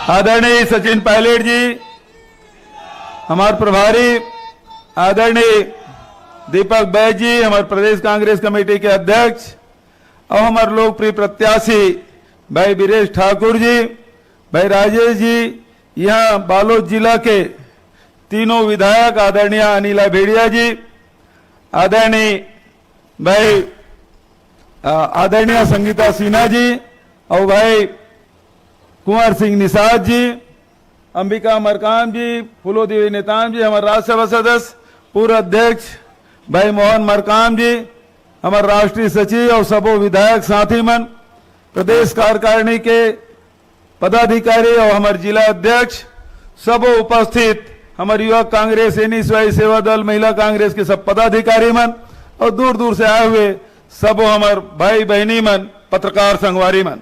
आदरणीय सचिन पायलट जी, हमारे प्रभारी आदरणीय दीपक बैज जी, हमारे प्रदेश कांग्रेस कमेटी के अध्यक्ष और हमारे लोकप्रिय प्रत्याशी भाई बीरेश ठाकुर जी, भाई राजेश जी, यहाँ बालोद जिला के तीनों विधायक आदरणीय अनिला भेड़िया जी, आदरणीय भाई आदरणीय संगीता सिन्हा जी और भाई कुंवर सिंह निषाद जी, अंबिका मरकाम जी, फूलो देवी नेताम जी, हमारे राज्यसभा सदस्य पूर्व अध्यक्ष भाई मोहन मरकाम जी, हमारे राष्ट्रीय सचिव और सबों विधायक साथी मन, प्रदेश कार्यकारिणी के पदाधिकारी और हमारे जिला अध्यक्ष, सबों उपस्थित हमारे युवा कांग्रेस, एनी स्वयं सेवा दल, महिला कांग्रेस के सब पदाधिकारी मन और दूर दूर से आए हुए सबों हमारे भाई बहनी मन, पत्रकार संगवारी मन।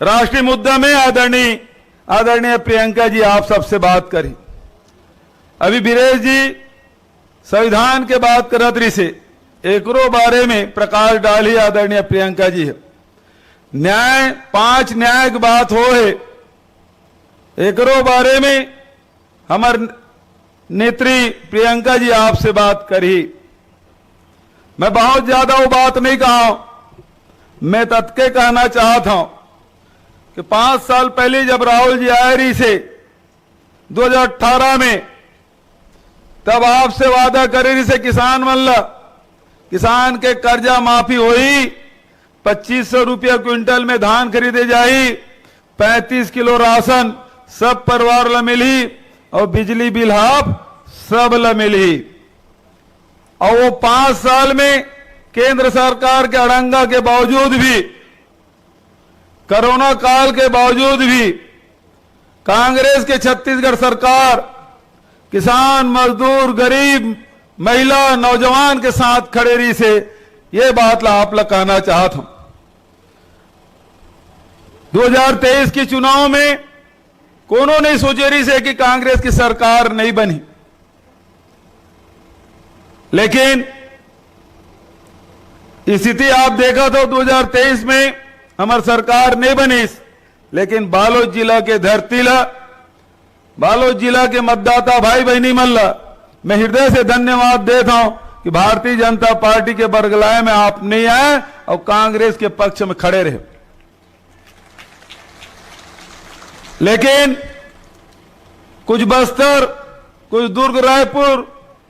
राष्ट्रीय मुद्दा में आदरणीय प्रियंका जी आप सबसे बात करी। अभी बीरेश जी संविधान के बात करत रही से एकरो बारे में प्रकाश डाली आदरणीय प्रियंका जी है। न्याय 5 न्याय की बात हो है, एकरो बारे में हमार नेत्री प्रियंका जी आपसे बात करी। मैं बहुत ज्यादा वो बात नहीं कहा, मैं तत्के कहना चाहता हूं कि 5 साल पहले जब राहुल जी आए रही से 2018 में, तब आपसे वादा करे रही से किसान मल्ला, किसान के कर्जा माफी हुई, 2500 रुपया क्विंटल में धान खरीदे जाई, 35 किलो राशन सब परिवार ला मिली और बिजली बिल हाफ सब ला मिली। और वो 5 साल में केंद्र सरकार के अड़ंगा के बावजूद भी, कोरोना काल के बावजूद भी कांग्रेस के छत्तीसगढ़ सरकार किसान, मजदूर, गरीब, महिला, नौजवान के साथ खड़े रही से ये बात ला आप ला कहना चाहता हूं। 2023 के चुनाव में कोनो नहीं सोचे रही से कि कांग्रेस की सरकार नहीं बनी, लेकिन स्थिति आप देखा तो 2023 में हमारी सरकार नहीं बनी, लेकिन बालोद जिला के धरती ला, बालोद जिला के मतदाता भाई बहनी मल्ला मैं हृदय से धन्यवाद देता हूं कि भारतीय जनता पार्टी के बरगलाए में आप नहीं आए और कांग्रेस के पक्ष में खड़े रहे। लेकिन कुछ बस्तर, कुछ दुर्ग, रायपुर,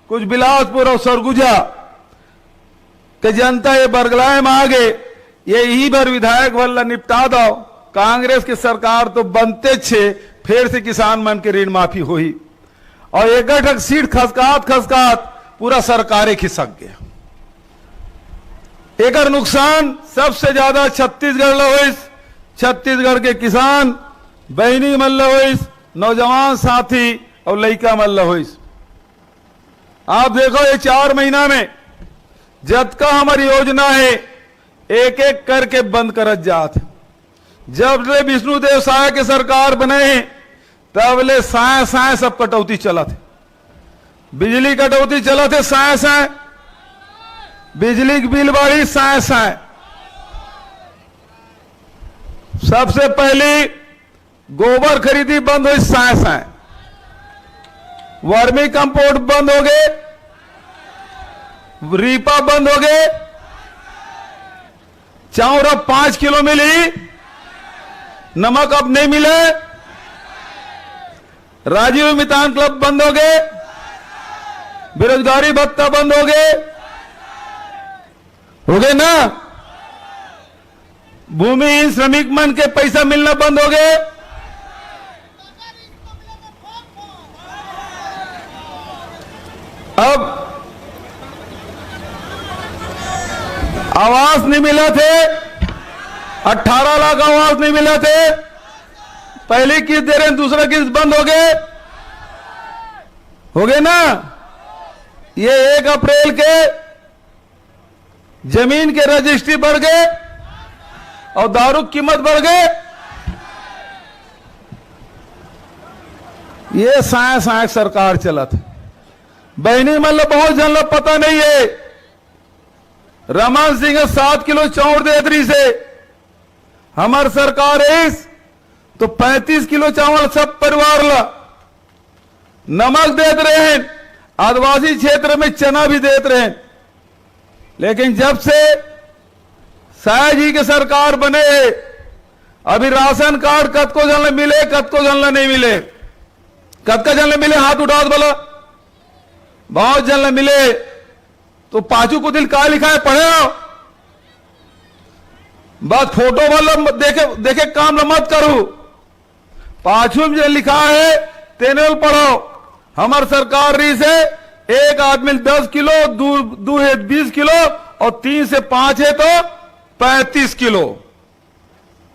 कुछ बिलासपुर और सरगुजा के जनता ये बरगलाए में आ गए, ये यही बार विधायक वाला निपटा दो, कांग्रेस की सरकार तो बनते छे, फिर से किसान मन के ऋण माफी हुई और एक सीट खसकात पूरा सरकारें खिसक गया। एक नुकसान सबसे ज्यादा छत्तीसगढ़ ला हुई, छत्तीसगढ़ के किसान बहनी मल्ला हुई, नौजवान साथी और लड़का मल्ला हुई। आप देखो ये 4 महीना में जब का हमारी योजना है एक एक करके बंद करत जात। जब ले विष्णुदेव साय के सरकार बने हैं तब ले साय सब कटौती चला थे, बिजली कटौती चला थे, साय बिजली की बिल बढ़ी, साय सबसे पहले गोबर खरीदी बंद हुई, साय वर्मी कंपोस्ट बंद हो गए, रीपा बंद हो गए, चाउर अब 5 किलो मिली, नमक अब नहीं मिले, राजीव मितान क्लब बंद हो गए, बेरोजगारी भत्ता बंद हो गए ना, भूमिहीन श्रमिक मन के पैसा मिलना बंद हो गए, अब आवास नहीं मिला थे, 18 लाख आवास नहीं मिला थे, पहली किस्त दे रहे हैं, दूसरा किस्त बंद हो गए ना। ये 1 अप्रैल के जमीन के रजिस्ट्री बढ़ गए और दारू की कीमत बढ़ गए। ये साय सरकार चला था। बहनी मतलब बहुत जन लोग पता नहीं है, रमन सिंह 7 किलो चाउर दे दी से हमार सरकार इस तो 35 किलो चावल सब परिवार ला। नमक देते रहे हैं, आदिवासी क्षेत्र में चना भी देते रहे हैं। लेकिन जब से शाह जी के सरकार बने, अभी राशन कार्ड कतको जन मिले, कतको जन नहीं मिले। कतका जन मिले हाथ उठा बोला, बहुत जन मिले। तो पांचू को दिल का लिखा है, पढ़े हो बस फोटो वाला देखे देखे काम मत करूं। पांचू में लिखा है तेने पढ़ो। हमार सरकार रही से एक आदमी 10 किलो, दो है 20 किलो और 3 से 5 है तो 35 किलो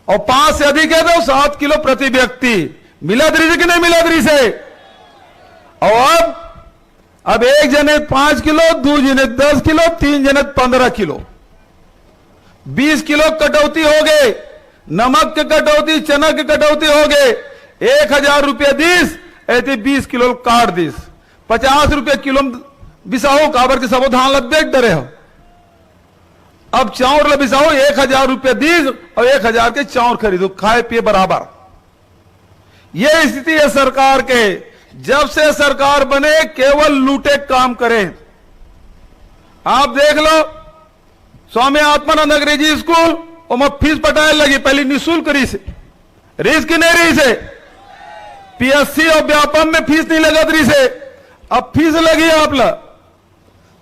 और 5 से अधिक है तो 7 किलो प्रति व्यक्ति। मिला दरी से कि नहीं मिला दरी से? और अब एक जने 5 किलो, 2 जने 10 किलो, 3 जने 15 किलो, 20 किलो कटौती हो गए। नमक के कटौती, चना के कटौती हो गए। 1000 रुपया दीस ऐसे 20 किलो काट दीस। 50 रुपया किलो बिसाहो काबर के सबो धान लग डरे हो। अब चाउर ल बिसाहो 1000 रुपया दीस और 1000 के चाउर खरीदो, खाए पिए बराबर। यह स्थिति है सरकार के। जब से सरकार बने केवल लूटे काम करें। आप देख लो स्वामी आत्मानंद अंग्रेजी स्कूल और मैं फीस पटाए लगी, पहले निःशुल्क रही से, रिस्क नहीं रही से। पीएससी और व्यापम में फीस नहीं लगा रही से, अब फीस लगी आप ला।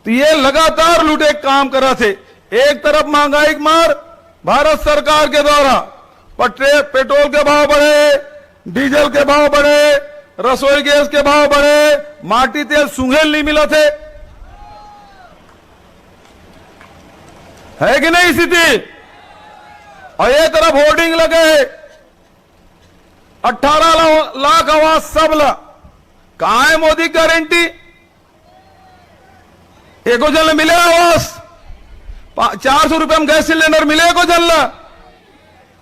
तो ये लगातार लूटे काम करा थे। एक तरफ महंगाई मार भारत सरकार के द्वारा, पेट्रोल के भाव बढ़े, डीजल के भाव बढ़े, रसोई गैस के भाव बढ़े, माटी तेल सुंघेल नहीं मिला थे, है कि नहीं स्थिति? और एक तरफ होर्डिंग लगे 18 लाख आवास सबला। कहां है मोदी गारंटी? एको जन मिले आवास? 400 रुपए में गैस सिलेंडर मिले को जन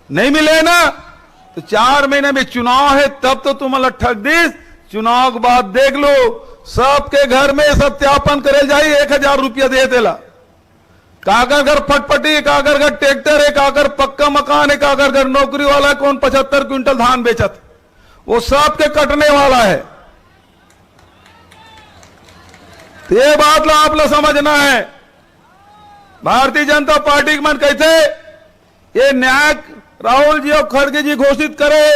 नहीं मिले ना? तो 4 महीने में चुनाव है, तब तो तुम ठग दीस। चुनाव के बाद देख लो सबके घर में सत्यापन करे जाए 1000 रुपया दे देला। कागर घर फटफटी, कागर घर ट्रैक्टर है, कागर पक्का मकान है, कागर घर नौकरी वाला है, कौन 75 क्विंटल धान बेचत, वो सबके कटने वाला है। तो ये बात ला आप ला समझना है। भारतीय जनता पार्टी के मन कहते ये न्याय राहुल जी और खड़गे जी घोषित करे,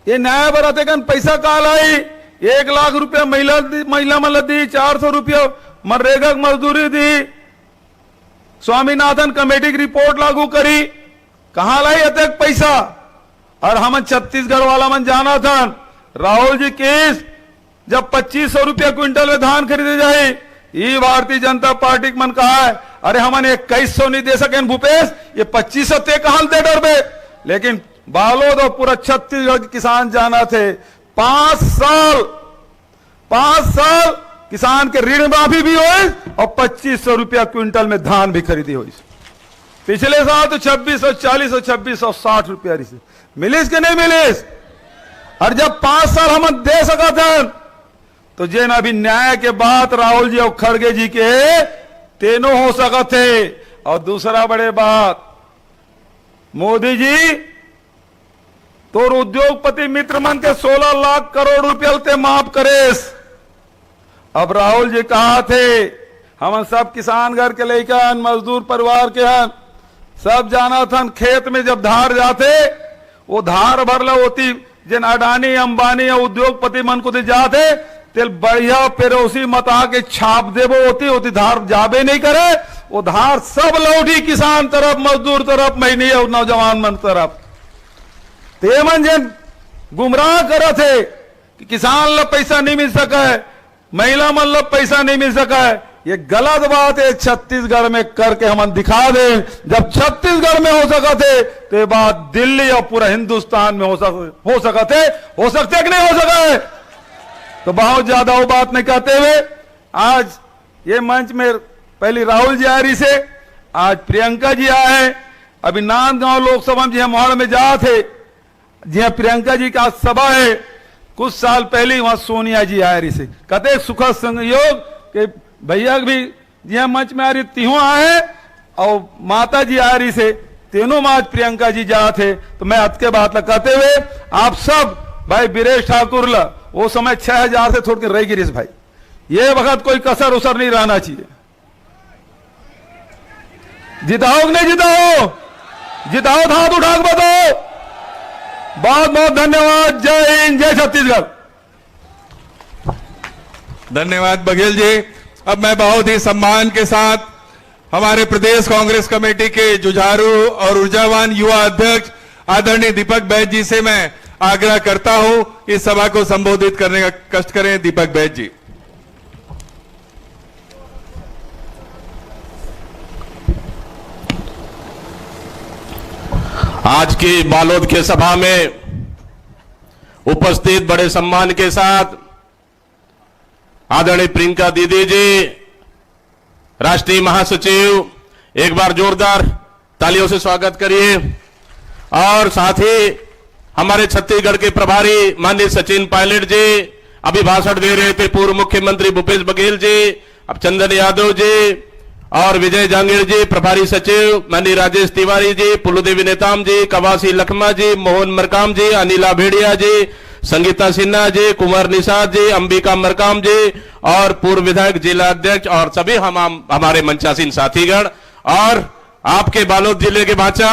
ये न्याय बराते कन पैसा काल आई। 1 लाख रुपया महिला मन दी, 400 रुपया मनरेगा मजदूरी दी, स्वामीनाथन कमेटी की रिपोर्ट लागू करी। कहां लाई अतक पैसा? और हम छत्तीसगढ़ वाला मन जाना था राहुल जी केस जब 2500 रुपया क्विंटल में धान खरीदे जाए, ये भारतीय जनता पार्टी मन कहा है अरे हमन 2100 नहीं दे सके भूपेश, ये 2500 ते कहां दे डरबे। लेकिन बालोद और पूरा छत्तीसगढ़ के किसान जाना थे 5 साल किसान के ऋण माफी भी हुई और 2500 रुपया क्विंटल में धान भी खरीदी हुई। पिछले साल तो 2640 और 2660 रुपया मिलिस के नहीं मिलिस। और जब 5 साल हम दे सका था तो जेन अभी न्याय के बाद राहुल जी और खड़गे जी के तीनों हो सका थे। और दूसरा बड़े बात, मोदी जी तो उद्योगपति मित्र मन के 16 लाख करोड़ रुपया ते माफ करेस। अब राहुल जी कहा थे हम सब किसान घर के लेकर मजदूर परिवार के हैं, सब जाना था खेत में जब धार जाते वो धार भरला होती जिन अडानी अंबानी या उद्योगपति मन को दे जाते तेल बढ़िया पेरोसी मता के छाप देवो होती धार जाबे नहीं करे। वो धार सब लौटी किसान तरफ, मजदूर तरफ, महीने और नौजवान मन तरफ। ते मन जिन गुमराह करे थे कि किसान ला पैसा नहीं मिल सका है, महिला मन ला पैसा नहीं मिल सका है। ये गलत बात है। छत्तीसगढ़ में करके हम दिखा दे। जब छत्तीसगढ़ में हो सका थे तो ये बात दिल्ली और पूरा हिंदुस्तान में हो सकते कि नहीं हो सका है। तो बहुत ज्यादा वो बात नहीं कहते हुए आज ये मंच में पहले राहुल जी आ रही से, आज प्रियंका जी आए। अभी नांदगांव लोकसभा में मोहाड़ में जा थे, जी प्रियंका जी का सभा है। कुछ साल पहले वहां सोनिया जी आ रही से, कहते सुखद संयोग के भैया भी जी मंच में आ रही, तिहो आए और माता जी आ रही से। तीनों में आज प्रियंका जी जा थे। तो मैं अत के बात कहते हुए आप सब भाई बीरेश ठाकुर ला वो समय 6000 से छोड़ के रह गिरीश भाई, ये वक्त कोई कसर उसर नहीं रहना चाहिए। जिताओ कि नहीं जिताओ? जिताओ, हाथ उठा के बताओ। बहुत बहुत धन्यवाद। जय हिंद, जय छत्तीसगढ़। धन्यवाद बघेल जी। अब मैं बहुत ही सम्मान के साथ हमारे प्रदेश कांग्रेस कमेटी के जुझारू और ऊर्जावान युवा अध्यक्ष आदरणीय दीपक बैज जी से मैं आग्रह करता हूं इस सभा को संबोधित करने का कष्ट करें। दीपक बैज जी। आज की बालोद के सभा में उपस्थित बड़े सम्मान के साथ आदरणीय प्रियंका दीदी जी, राष्ट्रीय महासचिव, एक बार जोरदार तालियों से स्वागत करिए। और साथ ही हमारे छत्तीसगढ़ के प्रभारी माननीय सचिन पायलट जी अभी भाषण दे रहे थे, पूर्व मुख्यमंत्री भूपेश बघेल जी, अब चंदन यादव जी और विजय जांगीर जी, प्रभारी सचिव माननीय राजेश तिवारी जी, पुलुदेवी नेताम जी, कवासी लखमा जी, मोहन मरकाम जी, अनिला भेड़िया जी, संगीता सिन्हा जी, कुमार निषाद जी, अंबिका मरकाम जी और पूर्व विधायक जिला अध्यक्ष और सभी हमारे मंचासीन साथीगण और आपके बालोद जिले के बाचा,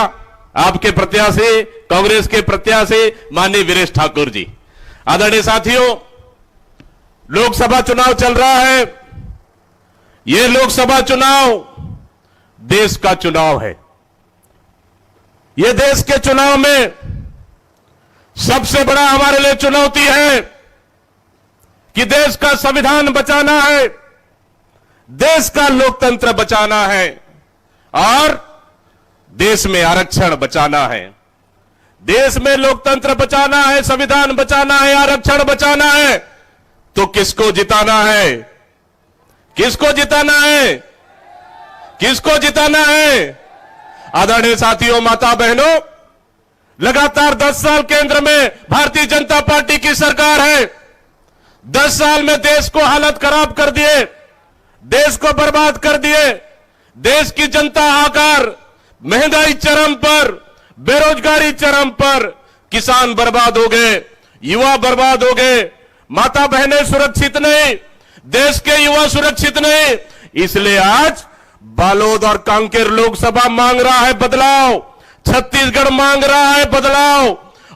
आपके प्रत्याशी, कांग्रेस के प्रत्याशी माननीय बीरेश ठाकुर जी। आदरणीय साथियों, लोकसभा चुनाव चल रहा है। ये लोकसभा चुनाव देश का चुनाव है। ये देश के चुनाव में सबसे बड़ा हमारे लिए चुनौती है कि देश का संविधान बचाना है, देश का लोकतंत्र बचाना है और देश में आरक्षण बचाना है। देश में लोकतंत्र बचाना है, संविधान बचाना है, आरक्षण बचाना है। तो किसको जिताना है? किसको जिताना है? किसको जिताना है? आदरणीय साथियों, माता बहनों, लगातार 10 साल केंद्र में भारतीय जनता पार्टी की सरकार है। 10 साल में देश को हालत खराब कर दिए, देश को बर्बाद कर दिए। देश की जनता हाहाकार, महंगाई चरम पर, बेरोजगारी चरम पर, किसान बर्बाद हो गए, युवा बर्बाद हो गए, माता बहनें सुरक्षित नहीं, देश के युवा सुरक्षित नहीं। इसलिए आज बालोद और कांकेर लोकसभा मांग रहा है बदलाव, छत्तीसगढ़ मांग रहा है बदलाव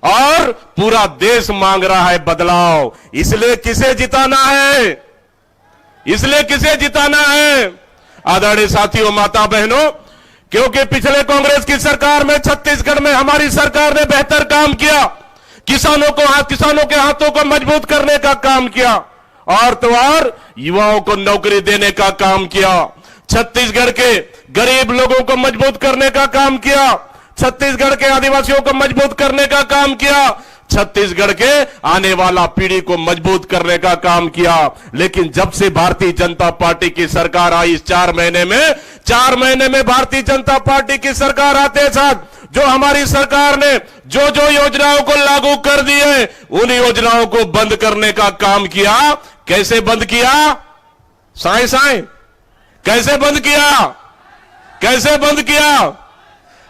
और पूरा देश मांग रहा है बदलाव। इसलिए किसे जिताना है? इसलिए किसे जिताना है? आदरणीय साथियों, माता बहनों, क्योंकि पिछले कांग्रेस की सरकार में छत्तीसगढ़ में हमारी सरकार ने बेहतर काम किया, किसानों के हाथों को मजबूत करने का काम किया और तो और युवाओं को नौकरी देने का काम किया, छत्तीसगढ़ के गरीब लोगों को मजबूत करने का काम किया, छत्तीसगढ़ के आदिवासियों को मजबूत करने का काम किया, छत्तीसगढ़ के आने वाला पीढ़ी को मजबूत करने का काम किया। लेकिन जब से भारतीय जनता पार्टी की सरकार आई, इस 4 महीने में भारतीय जनता पार्टी की सरकार आते साथ जो हमारी सरकार ने जो जो योजनाओं को लागू कर दी है, उन योजनाओं को बंद करने का काम किया। कैसे बंद किया? साए साए कैसे बंद किया? कैसे बंद किया?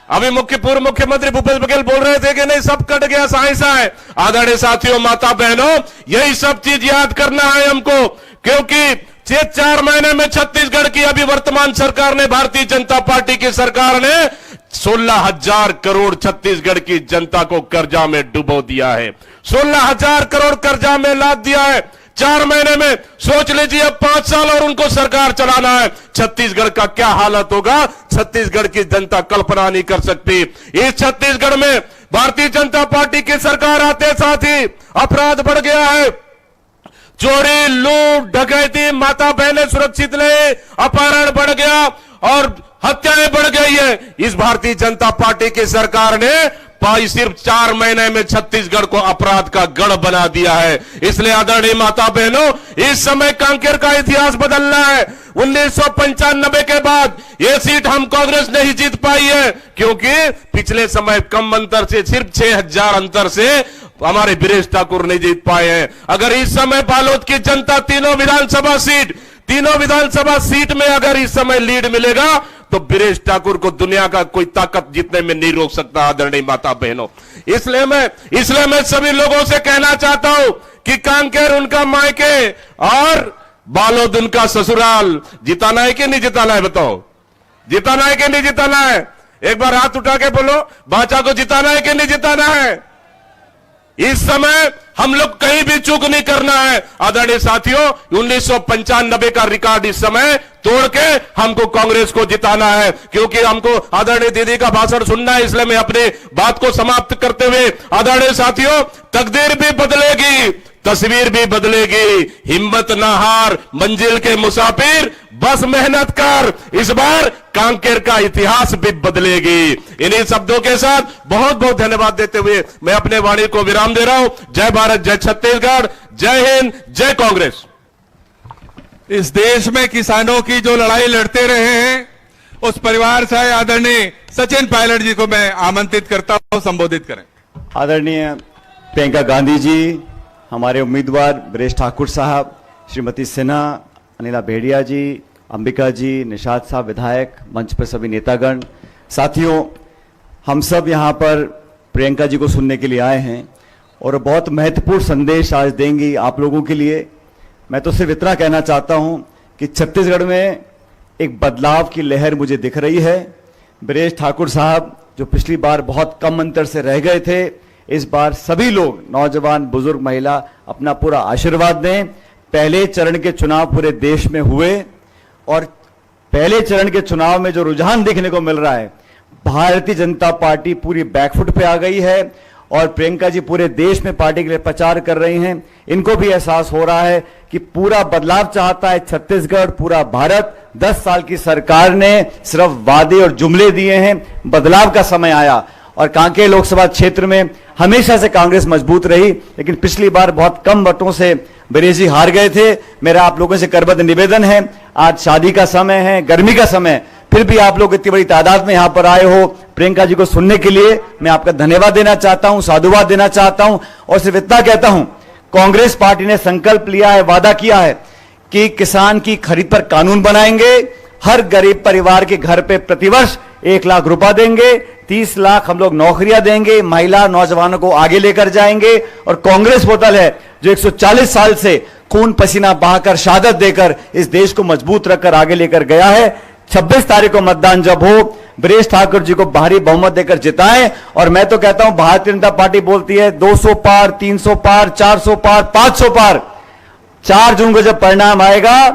अभी पूर्व मुख्यमंत्री भूपेश बघेल बोल रहे थे कि नहीं सब कट गया साए साए। आदरणीय साथियों, माता बहनों, यही सब चीज याद करना है हमको, क्योंकि 4 महीने में छत्तीसगढ़ की अभी वर्तमान सरकार ने, भारतीय जनता पार्टी की सरकार ने 16,000 करोड़ छत्तीसगढ़ की जनता को कर्जा में डुबो दिया है। 16,000 करोड़ कर्जा में लाद दिया है 4 महीने में। सोच लीजिए, अब 5 साल और उनको सरकार चलाना है, छत्तीसगढ़ का क्या हालत होगा, छत्तीसगढ़ की जनता कल्पना नहीं कर सकती। इस छत्तीसगढ़ में भारतीय जनता पार्टी की सरकार आते साथ ही अपराध बढ़ गया है, चोरी, लूट, डकैती, माता बहनें सुरक्षित नहीं, अपहरण बढ़ गया और हत्याएं बढ़ गई है। इस भारतीय जनता पार्टी की सरकार ने सिर्फ 4 महीने में छत्तीसगढ़ को अपराध का गढ़ बना दिया है। इसलिए आदरणीय माता बहनों, इस समय कांकेर का इतिहास बदलना है। 1995 के बाद यह सीट हम कांग्रेस नहीं जीत पाई है, क्योंकि पिछले समय कम अंतर से, सिर्फ 6,000 अंतर से हमारे बीरेश ठाकुर नहीं जीत पाए हैं। अगर इस समय बालोद की जनता तीनों विधानसभा सीट में अगर इस समय लीड मिलेगा तो बृजेश ठाकुर को दुनिया का कोई ताकत जीतने में नहीं रोक सकता। आदरणीय माता बहनों, इसलिए मैं सभी लोगों से कहना चाहता हूं कि कांकेर उनका मायके और बालोद उनका ससुराल। जिताना है कि नहीं जिताना है? बताओ, जिताना है कि नहीं जिताना है? एक बार हाथ उठा के बोलो, भाजपा को जिताना है कि नहीं जिताना है? इस समय हम लोग कहीं भी चूक नहीं करना है। आदरणीय साथियों, 1995 का रिकॉर्ड इस समय तोड़ के हमको कांग्रेस को जिताना है, क्योंकि हमको आदरणीय दीदी का भाषण सुनना है। इसलिए मैं अपनी बात को समाप्त करते हुए, आदरणीय साथियों, तकदीर भी बदलेगी, तस्वीर भी बदलेगी, हिम्मत ना हार, मंजिल के मुसाफिर, बस मेहनत कर, इस बार कांकेर का इतिहास भी बदलेगी। इन्हीं शब्दों के साथ बहुत बहुत धन्यवाद देते हुए मैं अपने वाणी को विराम दे रहा हूं। जय भारत, जय छत्तीसगढ़, जय हिंद, जय कांग्रेस। इस देश में किसानों की जो लड़ाई लड़ते रहे हैं, उस परिवार से आदरणीय सचिन पायलट जी को मैं आमंत्रित करता हूं, संबोधित करें। आदरणीय प्रियंका गांधी जी, हमारे उम्मीदवार बृजेश ठाकुर साहब, श्रीमती सिन्हा, अनिला भेड़िया जी, अंबिका जी, निषाद साहब विधायक, मंच पर सभी नेतागण, साथियों, हम सब यहाँ पर प्रियंका जी को सुनने के लिए आए हैं और बहुत महत्वपूर्ण संदेश आज देंगी आप लोगों के लिए। मैं तो सिर्फ इतना कहना चाहता हूँ कि छत्तीसगढ़ में एक बदलाव की लहर मुझे दिख रही है। बृजेश ठाकुर साहब जो पिछली बार बहुत कम अंतर से रह गए थे, इस बार सभी लोग, नौजवान, बुजुर्ग, महिला, अपना पूरा आशीर्वाद दें। पहले चरण के चुनाव पूरे देश में हुए और पहले चरण के चुनाव में जो रुझान देखने को मिल रहा है, भारतीय जनता पार्टी पूरी बैकफुट पे आ गई है और प्रियंका जी पूरे देश में पार्टी के लिए प्रचार कर रही हैं। इनको भी एहसास हो रहा है कि पूरा बदलाव चाहता है छत्तीसगढ़, पूरा भारत। 10 साल की सरकार ने सिर्फ वादे और जुमले दिए हैं, बदलाव का समय आया। और कांकेर लोकसभा क्षेत्र में हमेशा से कांग्रेस मजबूत रही, लेकिन पिछली बार बहुत कम वोटों से बृजेश जी हार गए थे। मेरा आप लोगों से करबद्ध निवेदन है, आज शादी का समय है, गर्मी का समय, फिर भी आप लोग इतनी बड़ी तादाद में यहां पर आए हो प्रियंका जी को सुनने के लिए। मैं आपका धन्यवाद देना चाहता हूं, साधुवाद देना चाहता हूं और सिर्फ इतना कहता हूं, कांग्रेस पार्टी ने संकल्प लिया है, वादा किया है कि किसान की खरीद पर कानून बनाएंगे, हर गरीब परिवार के घर पे प्रतिवर्ष 1 लाख रुपया देंगे, 30 लाख हम लोग नौकरियां देंगे, महिला नौजवानों को आगे लेकर जाएंगे। और कांग्रेस वो दल है जो 140 साल से खून पसीना बहाकर, शहादत देकर इस देश को मजबूत रखकर आगे लेकर गया है। 26 तारीख को मतदान जब हो, बृजेश ठाकुर जी को भारी बहुमत देकर जिताएं। और मैं तो कहता हूं, भारतीय जनता पार्टी बोलती है 200 पार, 300 पार, 400 पार, 500 पार। 4 जून को जब परिणाम आएगा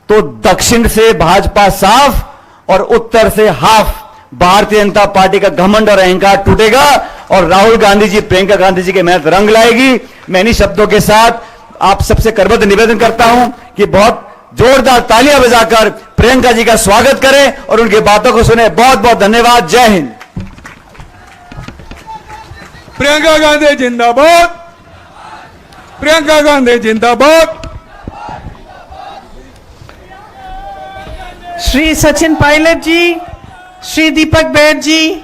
तो दक्षिण से भाजपा साफ और उत्तर से हाफ। भारतीय जनता पार्टी का घमंड और अहंकार टूटेगा और राहुल गांधी जी, प्रियंका गांधी जी के मेहनत रंग लाएगी। मैं इन्हीं शब्दों के साथ आप सबसे करबद्ध निवेदन करता हूं कि बहुत जोरदार तालियां बजाकर प्रियंका जी का स्वागत करें और उनकी बातों को सुने। बहुत बहुत धन्यवाद। जय हिंद। प्रियंका गांधी जिंदाबाद, प्रियंका गांधी जिंदाबाद। श्री सचिन पायलट जी, श्री दीपक बैद जी,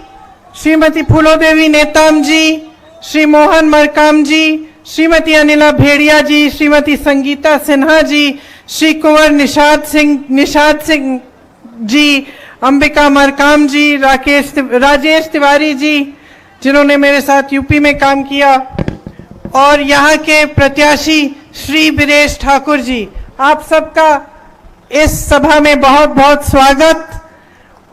श्रीमती फूलोदेवी नेताम जी, श्री मोहन मरकाम जी, श्रीमती अनिला भेड़िया जी, श्रीमती संगीता सिन्हा जी, श्री कुंवर निषाद सिंह जी, अंबिका मरकाम जी, राजेश तिवारी जी, जिन्होंने मेरे साथ यूपी में काम किया, और यहाँ के प्रत्याशी श्री बृजेश ठाकुर जी, आप सबका इस सभा में बहुत बहुत स्वागत।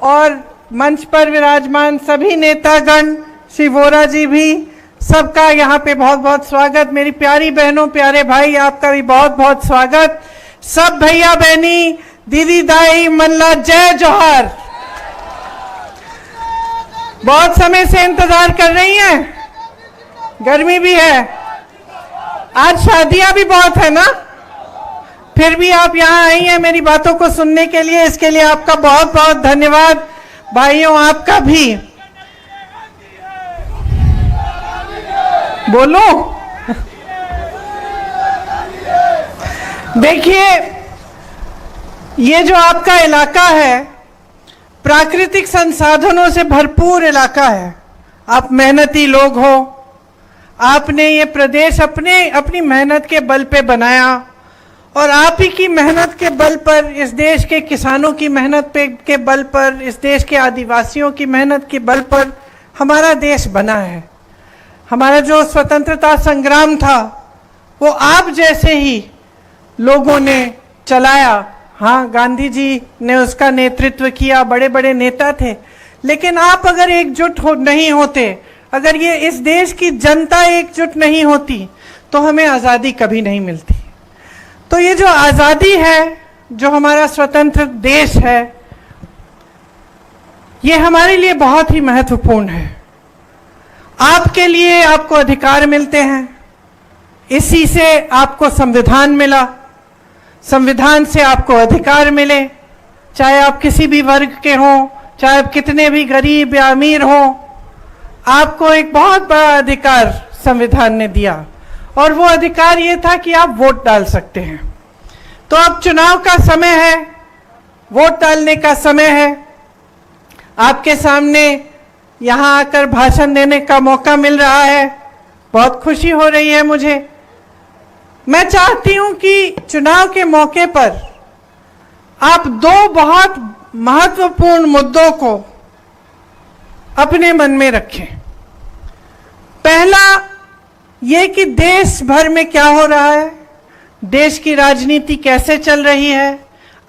और मंच पर विराजमान सभी नेतागण, श्री वोरा जी भी, सबका यहाँ पे बहुत बहुत स्वागत। मेरी प्यारी बहनों, प्यारे भाई, आपका भी बहुत बहुत स्वागत। सब भैया बहनी, दीदी दाई, मल्ला, जय जोहार। बहुत समय से इंतजार कर रही हैं, गर्मी भी है, आज शादियां भी बहुत है ना, फिर भी आप यहाँ आई हैं मेरी बातों को सुनने के लिए, इसके लिए आपका बहुत बहुत धन्यवाद। भाइयों, आपका भी बोलो। देखिए, ये जो आपका इलाका है, प्राकृतिक संसाधनों से भरपूर इलाका है। आप मेहनती लोग हो, आपने ये प्रदेश अपनी मेहनत के बल पे बनाया और आप ही की मेहनत के बल पर, इस देश के किसानों की मेहनत के बल पर, इस देश के आदिवासियों की मेहनत के बल पर हमारा देश बना है। हमारा जो स्वतंत्रता संग्राम था वो आप जैसे ही लोगों ने चलाया। हाँ, गांधी जी ने उसका नेतृत्व किया, बड़े बड़े नेता थे, लेकिन आप अगर एकजुट नहीं होते, अगर ये इस देश की जनता एकजुट नहीं होती तो हमें आज़ादी कभी नहीं मिलती। तो ये जो आज़ादी है, जो हमारा स्वतंत्र देश है, ये हमारे लिए बहुत ही महत्वपूर्ण है। आपके लिए आपको अधिकार मिलते हैं, इसी से आपको संविधान मिला, संविधान से आपको अधिकार मिले, चाहे आप किसी भी वर्ग के हों, चाहे आप कितने भी गरीब या अमीर हों, आपको एक बहुत बड़ा अधिकार संविधान ने दिया, और वो अधिकार ये था कि आप वोट डाल सकते हैं। तो अब चुनाव का समय है, वोट डालने का समय है। आपके सामने यहाँ आकर भाषण देने का मौका मिल रहा है, बहुत खुशी हो रही है मुझे। मैं चाहती हूं कि चुनाव के मौके पर आप दो बहुत महत्वपूर्ण मुद्दों को अपने मन में रखें। पहला ये कि देश भर में क्या हो रहा है, देश की राजनीति कैसे चल रही है,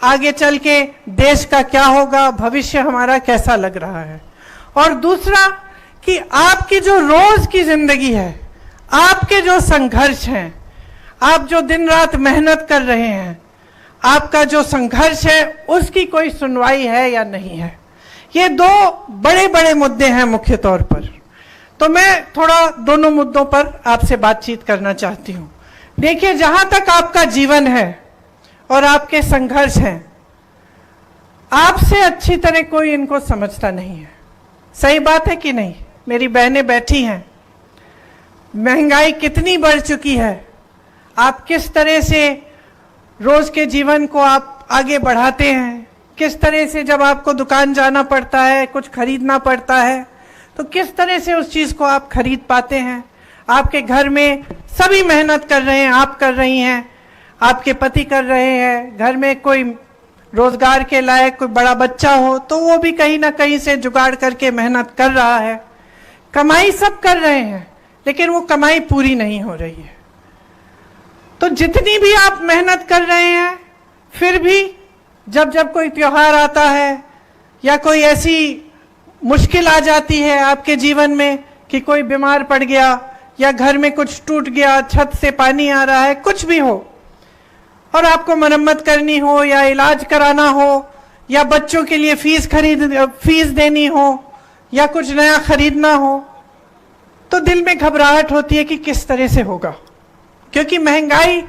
आगे चल के देश का क्या होगा, भविष्य हमारा कैसा लग रहा है। और दूसरा कि आपकी जो रोज की जिंदगी है, आपके जो संघर्ष हैं, आप जो दिन रात मेहनत कर रहे हैं, आपका जो संघर्ष है, उसकी कोई सुनवाई है या नहीं है। ये दो बड़े बड़े मुद्दे हैं मुख्य तौर पर। तो मैं थोड़ा दोनों मुद्दों पर आपसे बातचीत करना चाहती हूँ। देखिए, जहां तक आपका जीवन है और आपके संघर्ष हैं, आपसे अच्छी तरह कोई इनको समझता नहीं है। सही बात है कि नहीं? मेरी बहनें बैठी हैं, महंगाई कितनी बढ़ चुकी है, आप किस तरह से रोज के जीवन को आप आगे बढ़ाते हैं, किस तरह से जब आपको दुकान जाना पड़ता है, कुछ खरीदना पड़ता है, तो किस तरह से उस चीज को आप खरीद पाते हैं। आपके घर में सभी मेहनत कर रहे हैं, आप कर रही हैं, आपके पति कर रहे हैं, घर में कोई रोजगार के लायक कोई बड़ा बच्चा हो तो वो भी कहीं ना कहीं से जुगाड़ करके मेहनत कर रहा है। कमाई सब कर रहे हैं, लेकिन वो कमाई पूरी नहीं हो रही है। तो जितनी भी आप मेहनत कर रहे हैं, फिर भी जब जब कोई त्योहार आता है या कोई ऐसी मुश्किल आ जाती है आपके जीवन में कि कोई बीमार पड़ गया या घर में कुछ टूट गया, छत से पानी आ रहा है, कुछ भी हो, और आपको मरम्मत करनी हो या इलाज कराना हो या बच्चों के लिए फीस देनी हो या कुछ नया खरीदना हो, तो दिल में घबराहट होती है कि किस तरह से होगा, क्योंकि महंगाई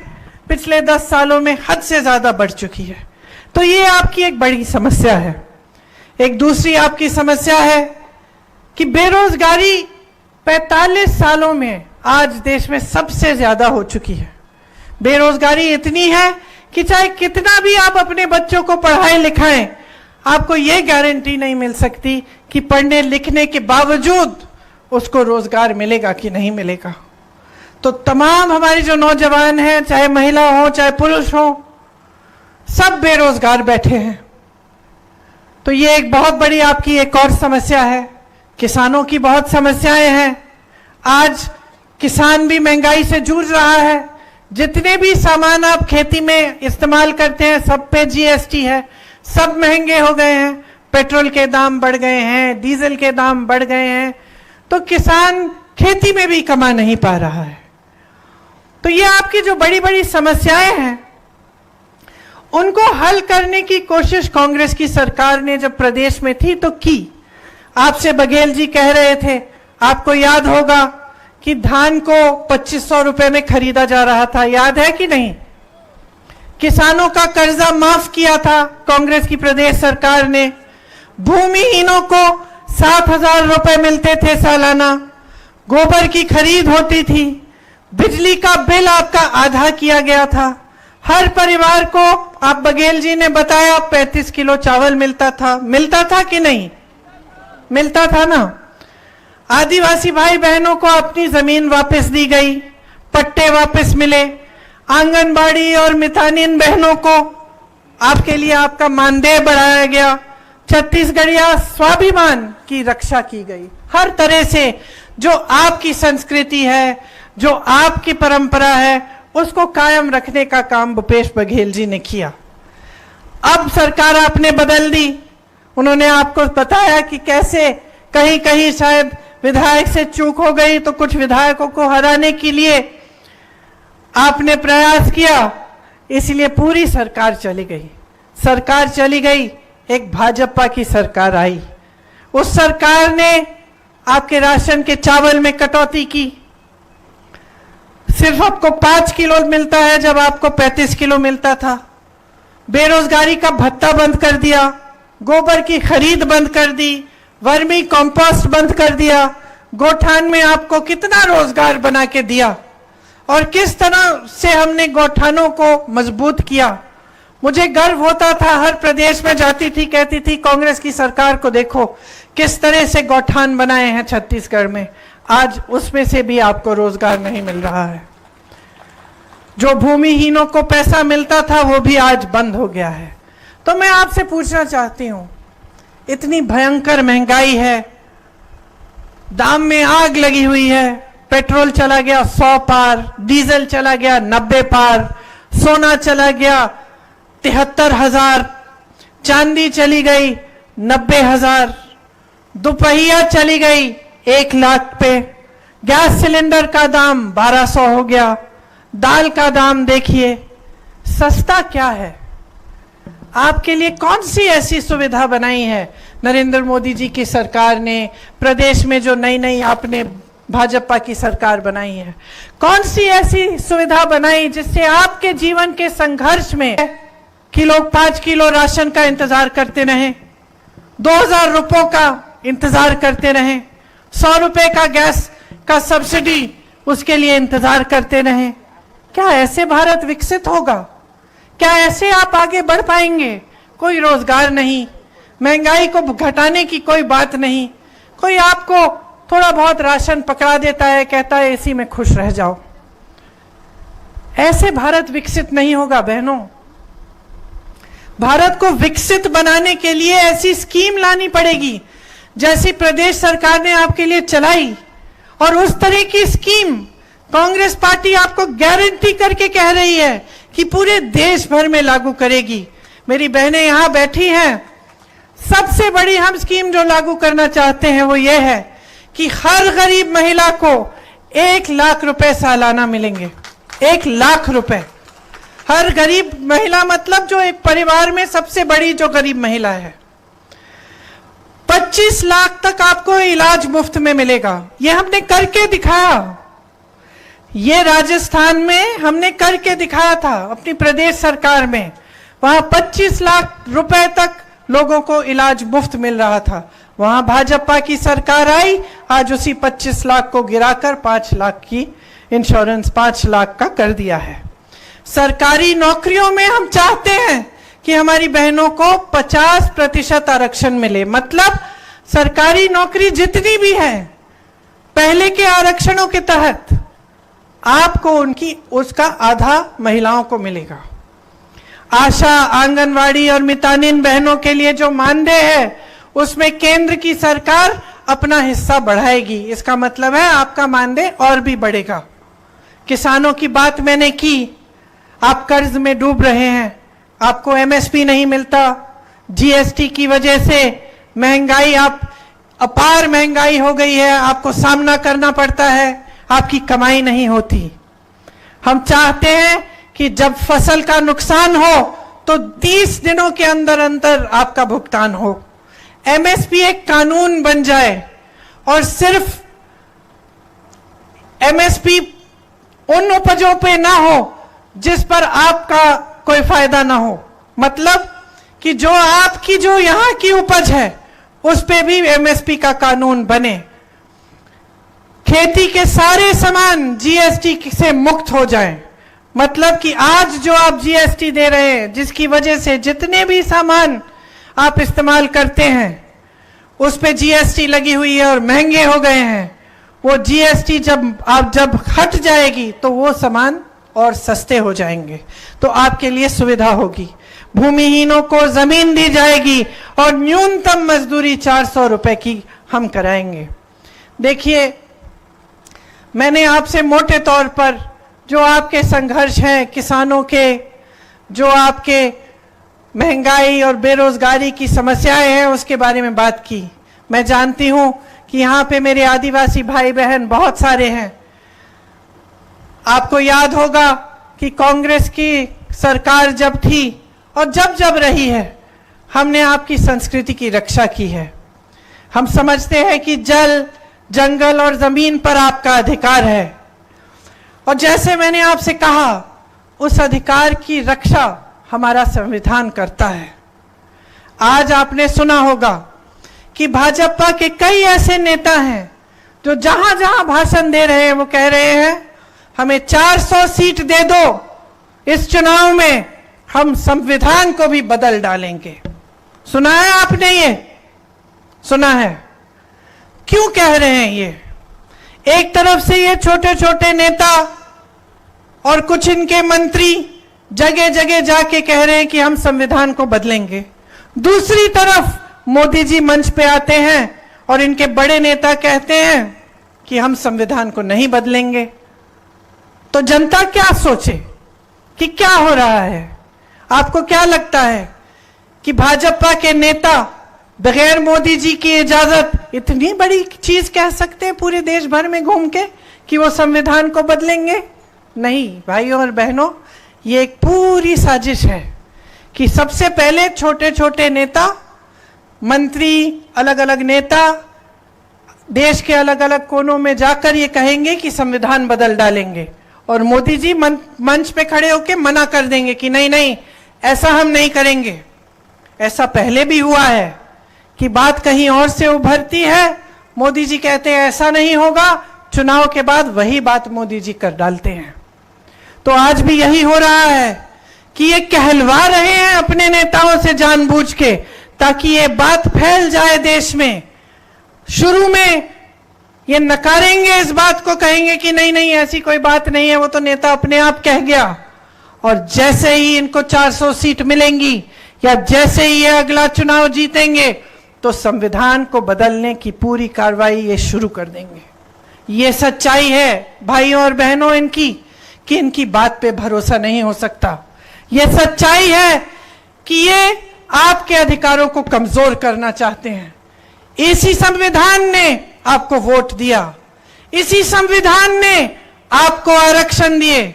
पिछले 10 सालों में हद से ज्यादा बढ़ चुकी है। तो ये आपकी एक बड़ी समस्या है। एक दूसरी आपकी समस्या है कि बेरोजगारी 45 सालों में आज देश में सबसे ज्यादा हो चुकी है। बेरोजगारी इतनी है कि चाहे कितना भी आप अपने बच्चों को पढ़ाएं लिखाएं, आपको ये गारंटी नहीं मिल सकती कि पढ़ने लिखने के बावजूद उसको रोजगार मिलेगा कि नहीं मिलेगा। तो तमाम हमारे जो नौजवान हैं, चाहे महिला हो चाहे पुरुष हो, सब बेरोजगार बैठे हैं। तो ये एक बहुत बड़ी आपकी एक और समस्या है। किसानों की बहुत समस्याएं हैं। आज किसान भी महंगाई से जूझ रहा है। जितने भी सामान आप खेती में इस्तेमाल करते हैं, सब पे जीएसटी है, सब महंगे हो गए हैं। पेट्रोल के दाम बढ़ गए हैं, डीजल के दाम बढ़ गए हैं, तो किसान खेती में भी कमा नहीं पा रहा है। तो ये आपकी जो बड़ी बड़ी समस्याएं हैं, उनको हल करने की कोशिश कांग्रेस की सरकार ने जब प्रदेश में थी तो की। आपसे बघेल जी कह रहे थे, आपको याद होगा कि धान को 2500 रुपए में खरीदा जा रहा था, याद है कि नहीं? किसानों का कर्जा माफ किया था कांग्रेस की प्रदेश सरकार ने। भूमिहीनों को 7,000 रुपए मिलते थे सालाना। गोबर की खरीद होती थी। बिजली का बिल आपका आधा किया गया था। हर परिवार को, आप बघेल जी ने बताया, 35 किलो चावल मिलता था कि नहीं? मिलता था ना। आदिवासी भाई बहनों को अपनी जमीन वापस दी गई, पट्टे वापस मिले। आंगनबाड़ी और मितानिन बहनों को आपके लिए आपका मानदेय बढ़ाया गया, छत्तीसगढ़िया स्वाभिमान की रक्षा की गई। हर तरह से जो आपकी संस्कृति है, जो आपकी परंपरा है, उसको कायम रखने का काम भूपेश बघेल जी ने किया। अब सरकार आपने बदल दी। उन्होंने आपको बताया कि कैसे कहीं कहीं शायद विधायक से चूक हो गई, तो कुछ विधायकों को हराने के लिए आपने प्रयास किया, इसलिए पूरी सरकार चली गई। सरकार चली गई, एक भाजपा की सरकार आई। उस सरकार ने आपके राशन के चावल में कटौती की। सिर्फ आपको 5 किलो मिलता है जब आपको 35 किलो मिलता था। बेरोजगारी का भत्ता बंद कर दिया, गोबर की खरीद बंद कर दी, वर्मी कंपोस्ट बंद कर दिया। गौठान में आपको कितना रोजगार बना के दिया और किस तरह से हमने गौठानों को मजबूत किया। मुझे गर्व होता था, हर प्रदेश में जाती थी, कहती थी कांग्रेस की सरकार को देखो किस तरह से गौठान बनाए हैं छत्तीसगढ़ में। आज उसमें से भी आपको रोजगार नहीं मिल रहा है। जो भूमिहीनों को पैसा मिलता था वो भी आज बंद हो गया है। तो मैं आपसे पूछना चाहती हूं, इतनी भयंकर महंगाई है, दाम में आग लगी हुई है, पेट्रोल चला गया 100 पार, डीजल चला गया 90 पार, सोना चला गया 73,000, चांदी चली गई 90,000, दोपहिया चली गई 1 लाख पे, गैस सिलेंडर का दाम 1200 हो गया, दाल का दाम देखिए। सस्ता क्या है? आपके लिए कौन सी ऐसी सुविधा बनाई है नरेंद्र मोदी जी की सरकार ने? प्रदेश में जो नई नई आपने भाजपा की सरकार बनाई है, कौन सी ऐसी सुविधा बनाई जिससे आपके जीवन के संघर्ष में कि लोग 5 किलो राशन का इंतजार करते रहे, 2000 रुपयों का इंतजार करते रहे, 100 रुपए का गैस का सब्सिडी उसके लिए इंतजार करते रहे? क्या ऐसे भारत विकसित होगा? क्या ऐसे आप आगे बढ़ पाएंगे? कोई रोजगार नहीं, महंगाई को घटाने की कोई बात नहीं, कोई आपको थोड़ा बहुत राशन पकड़ा देता है, कहता है इसी में खुश रह जाओ। ऐसे भारत विकसित नहीं होगा बहनों। भारत को विकसित बनाने के लिए ऐसी स्कीम लानी पड़ेगी जैसी प्रदेश सरकार ने आपके लिए चलाई, और उस तरह की स्कीम कांग्रेस पार्टी आपको गारंटी करके कह रही है कि पूरे देश भर में लागू करेगी। मेरी बहनें यहां बैठी हैं, सबसे बड़ी हम स्कीम जो लागू करना चाहते हैं वो ये है कि हर गरीब महिला को 1 लाख रुपए सालाना मिलेंगे। 1 लाख रुपए हर गरीब महिला, मतलब जो एक परिवार में सबसे बड़ी जो गरीब महिला है। 25 लाख तक आपको इलाज मुफ्त में मिलेगा। ये हमने करके दिखाया। ये राजस्थान में हमने करके दिखाया था अपनी प्रदेश सरकार में। वहां 25 लाख रुपए तक लोगों को इलाज मुफ्त मिल रहा था। वहां भाजपा की सरकार आई, आज उसी 25 लाख को गिराकर 5 लाख की इंश्योरेंस 5 लाख का कर दिया है। सरकारी नौकरियों में हम चाहते हैं कि हमारी बहनों को 50% आरक्षण मिले। मतलब सरकारी नौकरी जितनी भी है पहले के आरक्षणों के तहत आपको उनकी उसका आधा महिलाओं को मिलेगा। आशा, आंगनवाड़ी और मितानिन बहनों के लिए जो मानदेय है उसमें केंद्र की सरकार अपना हिस्सा बढ़ाएगी। इसका मतलब है आपका मानदेय और भी बढ़ेगा। किसानों की बात मैंने की, आप कर्ज में डूब रहे हैं, आपको एमएसपी नहीं मिलता, जीएसटी की वजह से महंगाई, आप अपार महंगाई हो गई है, आपको सामना करना पड़ता है, आपकी कमाई नहीं होती। हम चाहते हैं कि जब फसल का नुकसान हो तो 30 दिनों के अंदर अंदर आपका भुगतान हो। एमएसपी एक कानून बन जाए और सिर्फ एमएसपी उन उपजों पे ना हो जिस पर आपका कोई फायदा ना हो। मतलब कि जो आपकी जो यहां की उपज है उस पे भी एमएसपी का कानून बने। खेती के सारे सामान जीएसटी से मुक्त हो जाएं। मतलब कि आज जो आप जीएसटी दे रहे हैं, जिसकी वजह से जितने भी सामान आप इस्तेमाल करते हैं उस पे जीएसटी लगी हुई है और महंगे हो गए हैं, वो जीएसटी जब हट जाएगी तो वो सामान और सस्ते हो जाएंगे, तो आपके लिए सुविधा होगी। भूमिहीनों को जमीन दी जाएगी और न्यूनतम मजदूरी 400 रुपए की हम कराएंगे। देखिए, मैंने आपसे मोटे तौर पर जो आपके संघर्ष हैं किसानों के, जो आपके महंगाई और बेरोजगारी की समस्याएं हैं, उसके बारे में बात की। मैं जानती हूं कि यहाँ पे मेरे आदिवासी भाई बहन बहुत सारे हैं। आपको याद होगा कि कांग्रेस की सरकार जब थी और जब जब रही है, हमने आपकी संस्कृति की रक्षा की है। हम समझते हैं कि जल, जंगल और जमीन पर आपका अधिकार है, और जैसे मैंने आपसे कहा, उस अधिकार की रक्षा हमारा संविधान करता है। आज आपने सुना होगा कि भाजपा के कई ऐसे नेता हैं जो जहां जहां भाषण दे रहे हैं वो कह रहे हैं हमें 400 सीट दे दो, इस चुनाव में हम संविधान को भी बदल डालेंगे। सुना है आपने? ये सुना है? क्यों कह रहे हैं ये? एक तरफ से ये छोटे छोटे नेता और कुछ इनके मंत्री जगह जगह जाके कह रहे हैं कि हम संविधान को बदलेंगे, दूसरी तरफ मोदी जी मंच पे आते हैं और इनके बड़े नेता कहते हैं कि हम संविधान को नहीं बदलेंगे। तो जनता क्या सोचे कि क्या हो रहा है? आपको क्या लगता है कि भाजपा के नेता बगैर मोदी जी की इजाजत इतनी बड़ी चीज कह सकते हैं पूरे देश भर में घूम के कि वो संविधान को बदलेंगे? नहीं भाइयों और बहनों, ये एक पूरी साजिश है कि सबसे पहले छोटे छोटे नेता, मंत्री, अलग अलग नेता देश के अलग अलग कोनों में जाकर ये कहेंगे कि संविधान बदल डालेंगे, और मोदी जी मंच पे खड़े होकर मना कर देंगे कि नहीं नहीं, ऐसा हम नहीं करेंगे। ऐसा पहले भी हुआ है कि बात कहीं और से उभरती है, मोदी जी कहते हैं ऐसा नहीं होगा, चुनाव के बाद वही बात मोदी जी कर डालते हैं। तो आज भी यही हो रहा है कि ये कहलवा रहे हैं अपने नेताओं से जानबूझ के, ताकि ये बात फैल जाए देश में। शुरू में ये नकारेंगे इस बात को, कहेंगे कि नहीं नहीं ऐसी कोई बात नहीं है, वो तो नेता अपने आप कह गया। और जैसे ही इनको 400 सीट मिलेंगी या जैसे ही ये अगला चुनाव जीतेंगे, तो संविधान को बदलने की पूरी कार्रवाई ये शुरू कर देंगे। ये सच्चाई है भाइयों और बहनों इनकी, कि इनकी बात पे भरोसा नहीं हो सकता। ये सच्चाई है कि ये आपके अधिकारों को कमजोर करना चाहते हैं। इसी संविधान ने आपको वोट दिया, इसी संविधान ने आपको आरक्षण दिए,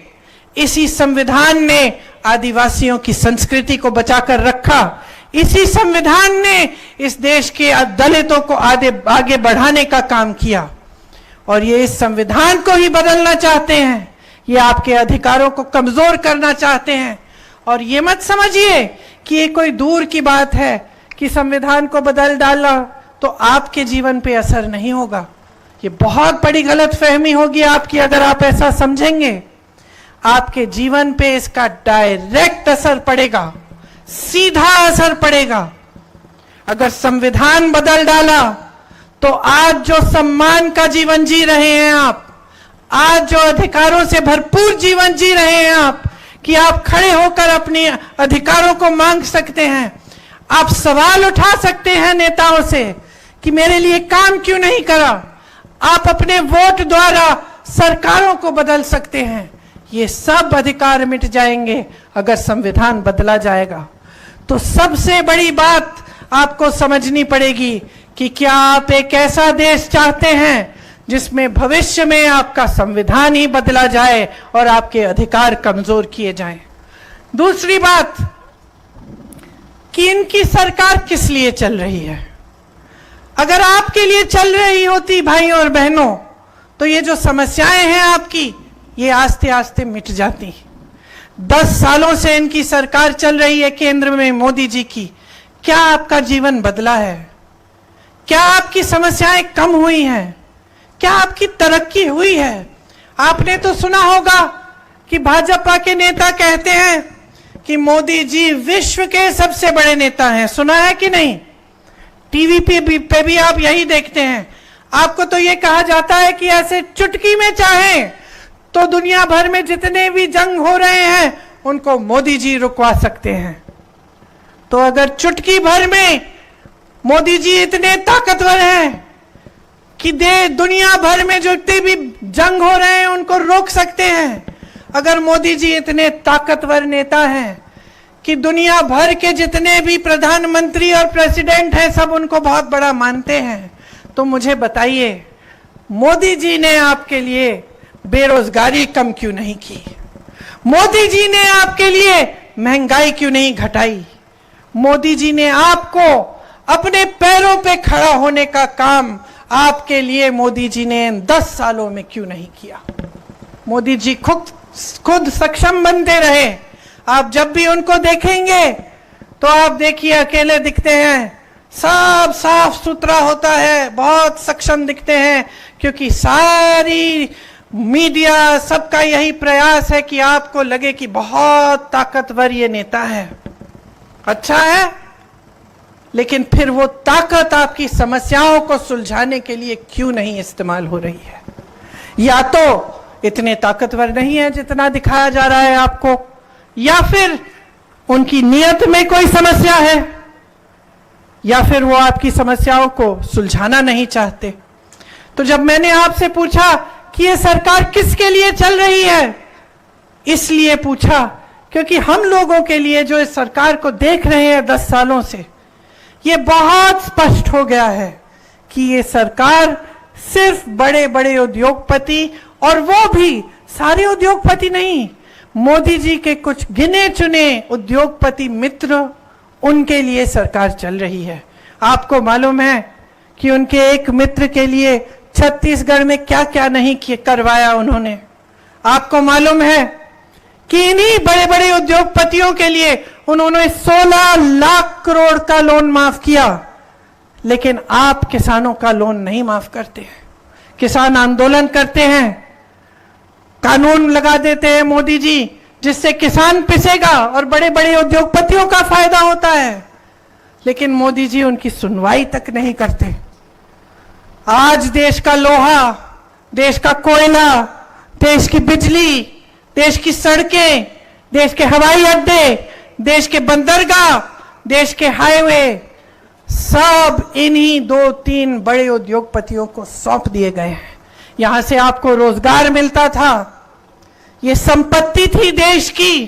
इसी संविधान ने आदिवासियों की संस्कृति को बचाकर रखा, इसी संविधान ने इस देश के दलितों को आगे बढ़ाने का काम किया। और ये इस संविधान को ही बदलना चाहते हैं, ये आपके अधिकारों को कमजोर करना चाहते हैं। और ये मत समझिए कि ये कोई दूर की बात है कि संविधान को बदल डाला तो आपके जीवन पे असर नहीं होगा। ये बहुत बड़ी गलतफहमी होगी आपकी अगर आप ऐसा समझेंगे। आपके जीवन पे इसका डायरेक्ट असर पड़ेगा, सीधा असर पड़ेगा। अगर संविधान बदल डाला तो आज जो सम्मान का जीवन जी रहे हैं आप, आज जो अधिकारों से भरपूर जीवन जी रहे हैं आप, कि आप खड़े होकर अपने अधिकारों को मांग सकते हैं, आप सवाल उठा सकते हैं नेताओं से कि मेरे लिए काम क्यों नहीं करा, आप अपने वोट द्वारा सरकारों को बदल सकते हैं, ये सब अधिकार मिट जाएंगे अगर संविधान बदला जाएगा। तो सबसे बड़ी बात आपको समझनी पड़ेगी कि क्या आप एक ऐसा देश चाहते हैं जिसमें भविष्य में आपका संविधान ही बदला जाए और आपके अधिकार कमजोर किए जाएं। दूसरी बात कि इनकी सरकार किस लिए चल रही है। अगर आपके लिए चल रही होती भाइयों और बहनों, तो ये जो समस्याएं हैं आपकी, ये आस्ते आस्ते मिट जाती। 10 सालों से इनकी सरकार चल रही है केंद्र में मोदी जी की। क्या आपका जीवन बदला है? क्या आपकी समस्याएं कम हुई हैं? क्या आपकी तरक्की हुई है? आपने तो सुना होगा कि भाजपा के नेता कहते हैं कि मोदी जी विश्व के सबसे बड़े नेता हैं। सुना है कि नहीं? टीवी पे भी आप यही देखते हैं। आपको तो ये कहा जाता है कि ऐसे चुटकी में चाहे तो दुनिया भर में जितने भी जंग हो रहे हैं उनको मोदी जी रुकवा सकते हैं। तो अगर चुटकी भर में मोदी जी इतने ताकतवर हैं कि दुनिया भर में जितने भी जंग हो रहे हैं उनको रोक सकते हैं, अगर मोदी जी इतने ताकतवर नेता हैं कि दुनिया भर के जितने भी प्रधानमंत्री और प्रेसिडेंट हैं सब उनको बहुत बड़ा मानते हैं, तो मुझे बताइए मोदी जी ने आपके लिए बेरोजगारी कम क्यों नहीं की? मोदी जी ने आपके लिए महंगाई क्यों नहीं घटाई? मोदी जी ने आपको अपने पैरों पे खड़ा होने का काम आपके लिए मोदी जी ने 10 सालों में क्यों नहीं किया? मोदी जी खुद सक्षम बनते रहे। आप जब भी उनको देखेंगे तो आप देखिए अकेले दिखते हैं, सब साफ सुथरा होता है, बहुत सक्षम दिखते हैं, क्योंकि सारी मीडिया सबका यही प्रयास है कि आपको लगे कि बहुत ताकतवर ये नेता है। अच्छा है, लेकिन फिर वो ताकत आपकी समस्याओं को सुलझाने के लिए क्यों नहीं इस्तेमाल हो रही है? या तो इतने ताकतवर नहीं है जितना दिखाया जा रहा है आपको, या फिर उनकी नीयत में कोई समस्या है, या फिर वो आपकी समस्याओं को सुलझाना नहीं चाहते। तो जब मैंने आपसे पूछा कि ये सरकार किसके लिए चल रही है, इसलिए पूछा क्योंकि हम लोगों के लिए जो इस सरकार को देख रहे हैं 10 सालों से, ये बहुत स्पष्ट हो गया है कि ये सरकार सिर्फ बड़े बड़े उद्योगपति, और वो भी सारे उद्योगपति नहीं, मोदी जी के कुछ गिने चुने उद्योगपति मित्र, उनके लिए सरकार चल रही है। आपको मालूम है कि उनके एक मित्र के लिए छत्तीसगढ़ में क्या क्या नहीं करवाया उन्होंने। आपको मालूम है कि इन्हीं बड़े बड़े उद्योगपतियों के लिए उन्होंने 16 लाख करोड़ का लोन माफ किया, लेकिन आप किसानों का लोन नहीं माफ करते हैं। किसान आंदोलन करते हैं, कानून लगा देते हैं मोदी जी, जिससे किसान पिसेगा और बड़े बड़े उद्योगपतियों का फायदा होता है, लेकिन मोदी जी उनकी सुनवाई तक नहीं करते। आज देश का लोहा, देश का कोयला, देश की बिजली, देश की सड़कें, देश के हवाई अड्डे, देश के बंदरगाह, देश के हाईवे, सब इन्हीं 2-3 बड़े उद्योगपतियों को सौंप दिए गए हैं। यहां से आपको रोजगार मिलता था, ये संपत्ति थी देश की।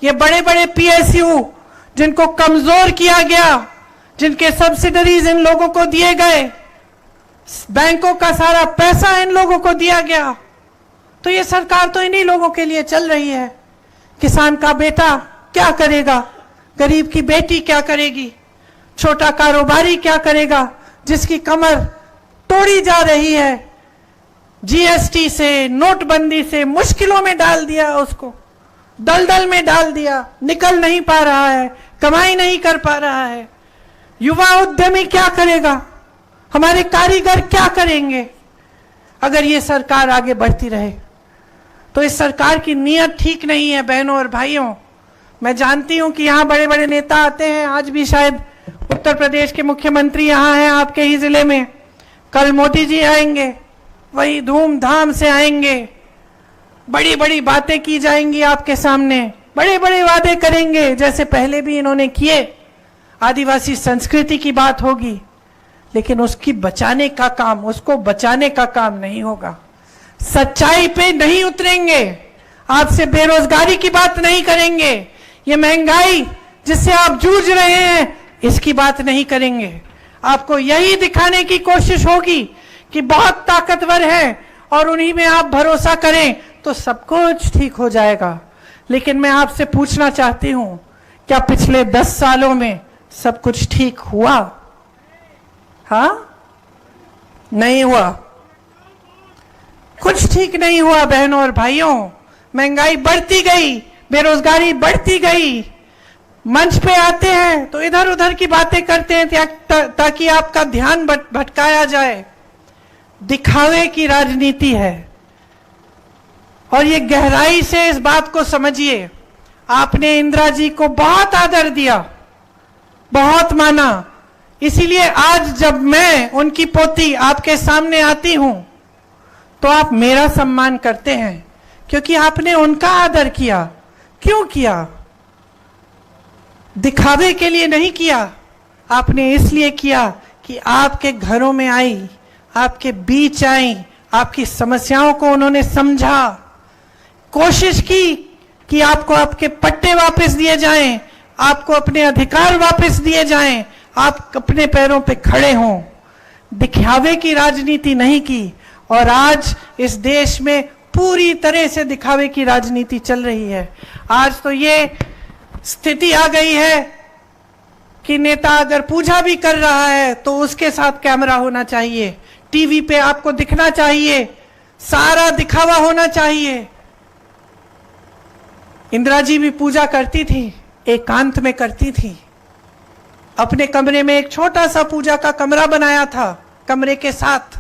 ये बड़े बड़े पीएसयू जिनको कमजोर किया गया, जिनके सब्सिडरीज इन लोगों को दिए गए, बैंकों का सारा पैसा इन लोगों को दिया गया, तो ये सरकार तो इन्हीं लोगों के लिए चल रही है। किसान का बेटा क्या करेगा, गरीब की बेटी क्या करेगी, छोटा कारोबारी क्या करेगा, जिसकी कमर तोड़ी जा रही है, जीएसटी से, नोटबंदी से मुश्किलों में डाल दिया, उसको दलदल में डाल दिया, निकल नहीं पा रहा है, कमाई नहीं कर पा रहा है। युवा उद्यमी क्या करेगा, हमारे कारीगर क्या करेंगे अगर ये सरकार आगे बढ़ती रहे? तो इस सरकार की नीयत ठीक नहीं है बहनों और भाइयों। मैं जानती हूं कि यहाँ बड़े बड़े नेता आते हैं, आज भी शायद उत्तर प्रदेश के मुख्यमंत्री यहाँ हैं आपके ही जिले में, कल मोदी जी आएंगे, वही धूमधाम से आएंगे, बड़ी बड़ी बातें की जाएंगी आपके सामने, बड़े बड़े वादे करेंगे जैसे पहले भी इन्होंने किए, आदिवासी संस्कृति की बात होगी, लेकिन उसकी बचाने का काम, उसको बचाने का काम नहीं होगा। सच्चाई पे नहीं उतरेंगे, आपसे बेरोजगारी की बात नहीं करेंगे, ये महंगाई जिससे आप जूझ रहे हैं इसकी बात नहीं करेंगे। आपको यही दिखाने की कोशिश होगी कि बहुत ताकतवर है और उन्हीं में आप भरोसा करें तो सब कुछ ठीक हो जाएगा। लेकिन मैं आपसे पूछना चाहती हूं, क्या पिछले 10 सालों में सब कुछ ठीक हुआ? हाँ, नहीं हुआ, कुछ ठीक नहीं हुआ बहनों और भाइयों। महंगाई बढ़ती गई, बेरोजगारी बढ़ती गई, मंच पे आते हैं तो इधर उधर की बातें करते हैं ताकि आपका ध्यान भटकाया जाए। दिखावे की राजनीति है और ये गहराई से इस बात को समझिए। आपने इंदिरा जी को बहुत आदर दिया, बहुत माना, इसीलिए आज जब मैं उनकी पोती आपके सामने आती हूं तो आप मेरा सम्मान करते हैं, क्योंकि आपने उनका आदर किया। क्यों किया? दिखावे के लिए नहीं किया, आपने इसलिए किया कि आपके घरों में आई, आपके बीच आई, आपकी समस्याओं को उन्होंने समझा, कोशिश की कि आपको आपके पट्टे वापस दिए जाएं, आपको अपने अधिकार वापस दिए जाएं, आप अपने पैरों पे खड़े हों। दिखावे की राजनीति नहीं की, और आज इस देश में पूरी तरह से दिखावे की राजनीति चल रही है। आज तो ये स्थिति आ गई है कि नेता अगर पूजा भी कर रहा है तो उसके साथ कैमरा होना चाहिए, टीवी पे आपको दिखना चाहिए, सारा दिखावा होना चाहिए। इंदिरा जी भी पूजा करती थी, एकांत में करती थी, अपने कमरे में एक छोटा सा पूजा का कमरा बनाया था कमरे के साथ,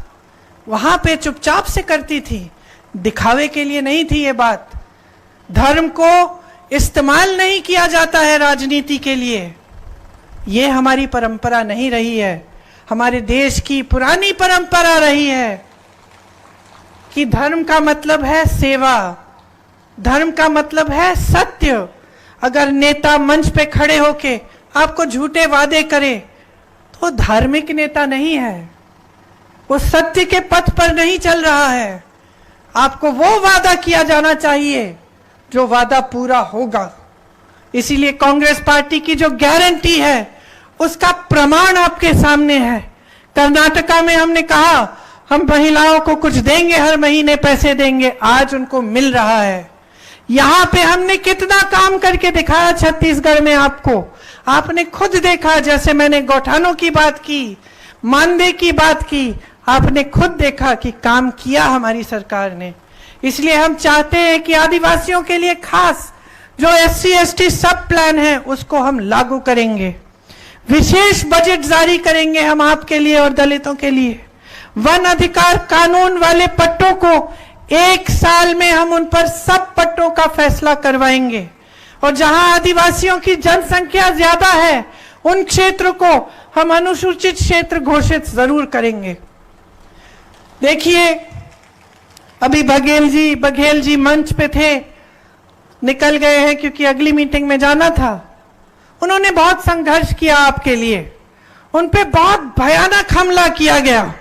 वहां पे चुपचाप से करती थी, दिखावे के लिए नहीं थी ये बात। धर्म को इस्तेमाल नहीं किया जाता है राजनीति के लिए, ये हमारी परंपरा नहीं रही है। हमारे देश की पुरानी परंपरा रही है कि धर्म का मतलब है सेवा, धर्म का मतलब है सत्य। अगर नेता मंच पे खड़े होके आपको झूठे वादे करे तो धार्मिक नेता नहीं है, वो सत्य के पथ पर नहीं चल रहा है। आपको वो वादा किया जाना चाहिए जो वादा पूरा होगा। इसीलिए कांग्रेस पार्टी की जो गारंटी है उसका प्रमाण आपके सामने है। कर्नाटका में हमने कहा हम महिलाओं को कुछ देंगे, हर महीने पैसे देंगे, आज उनको मिल रहा है। यहां पे हमने कितना काम करके दिखाया छत्तीसगढ़ में आपको, आपने खुद देखा। जैसे मैंने गौठानों की बात की, मानदेय की बात की, आपने खुद देखा कि काम किया हमारी सरकार ने। इसलिए हम चाहते हैं कि आदिवासियों के लिए खास जो SC ST सब प्लान है उसको हम लागू करेंगे। विशेष बजट जारी करेंगे हम आपके लिए और दलितों के लिए। वन अधिकार कानून वाले पट्टों को 1 साल में हम उन पर सब पट्टों का फैसला करवाएंगे, और जहां आदिवासियों की जनसंख्या ज्यादा है उन क्षेत्र को हम अनुसूचित क्षेत्र घोषित जरूर करेंगे। देखिए अभी बघेल जी मंच पे थे, निकल गए हैं क्योंकि अगली मीटिंग में जाना था। उन्होंने बहुत संघर्ष किया आपके लिए, उन पे बहुत भयानक हमला किया गया,